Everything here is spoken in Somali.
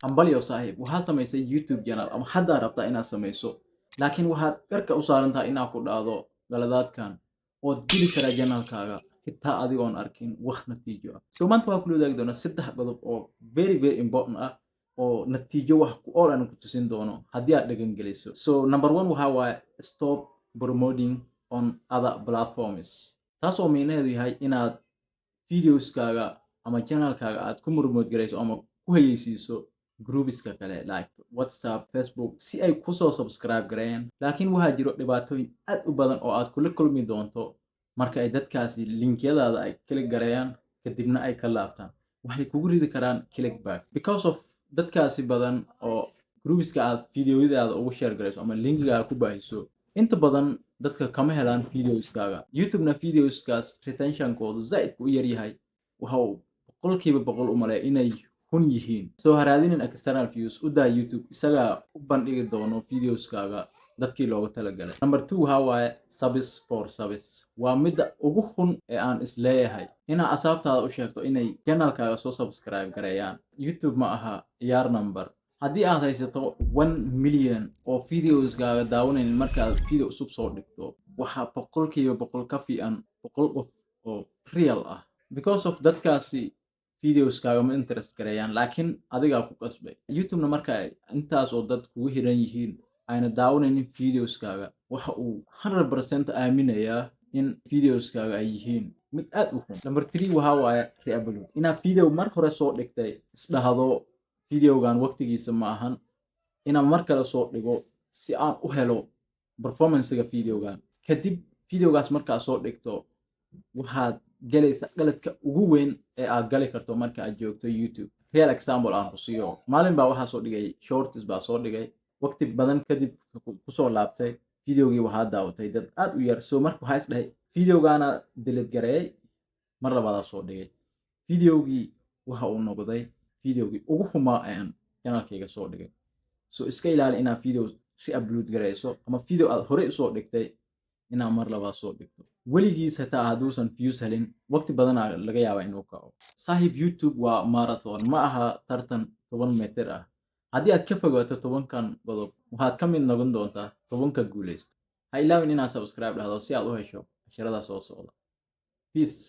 hambalyo saaxiib waxaad samaysay YouTube channel ama hadda rabtaa inaad samayso laakiin waxaad dharka u saaran tahay inaad ku dhacdo galadaadkan ood geli kara channelkaaga xitaa adigoon arkin wax natiijo ah so maanta waxaan kula wadaagi doonaa 3 qodob oo very important ah oo natiijo wax ku ool aan ku tusin doono haddii aad dhagan geliso so number 1 waxa waaye stop promoting on other platforms taasoo micnaheedu yahay inaad videoskaaga ama channelkaaga aad ku promote garayso ama ku hayeysiiso groupiska kale like WhatsApp, Facebook si ay ku soo subscribe gareeyaan laakiin waxaa jiro dhibaatooyin aad u badan oo aad kula kulmi doonto marka ay dadkaasi linkyadaada ay click gareeyaan kadibna ay ka laabtaan waxay kugu ridi karaan clickback because of dadkaasi badan oo groupiska aad videoyadaada ugu share garayso ama linkigaaga ku baahiso inta badan dadka kama helaan videoskaaga YouTube-na videoskaas retention-koodu zaid u yar yahay waxa uu boqolkiiba boqol u maleeyaa inay hun yihiin soo haraadinin external views u daa YouTube isagaa u bandhigi doono videoskaaga dadkii loogu talagalay number 2 waxa waaye service for service waa midda ugu hun ee aan isleeyahay inaad asaabtaada u sheegto inay channelkaaga soo subscribe gareeyaan YouTube ma aha ciyaar number haddii aad haysato 1 million oo videoskaaga daawanaynin markaad video cusub soo dhigto waxaa boqolkiiba boqol ka fiican boqol qof oo real ah because of dadkaasi videoskaaga ma interest gareeyaan laakiin adigaa ku qasbay YouTube-na marka ay intaas oo dad kugu xiran yihiin ayna daawanaynin videoskaaga waxa uu 100% aaminayaa in videoskaaga ay yihiin mid aad u xun number 3 waxa waaye re-upload inaad video mar hore soo dhigtay isdhahdo videogan waqtigiisa ma ahan inaan mar kale soo dhigo si aan u helo performance-ga videogan kadib videogaas markaa soo dhigto waxaad galaysa qaladka ugu weyn ee aad gali karto marka aad joogto YouTube real example aan ku siiyo maalin baa waxaa soo dhigay shorts baa soo dhigay waqti badan kadib ku soo laabtay videogii waxaa daawatay dad aad u yar soo marka waxaa isdhahay videogaana delete gareeyay mar labaad soo dhigay videogii waxa uu noqday videogii ugu xumaa aan channelkayga soo dhigay so iska ilaali inaad video re-upload garayso ama video aad hore u soo dhigtay inaad mar labaad soo dhigto weligiis xitaa hadduusan views helin waqti badan laga yaabaa inuu kaco saaxiib YouTube waa marathon ma aha tartan 10 mitir ah haddii aad ka fogaato 10kan qodob waxaad ka mid noqon doontaa 10ka guuleysta ha ilaawin inaad subscribe dhahdo si aad u hesho casharada soo socda peace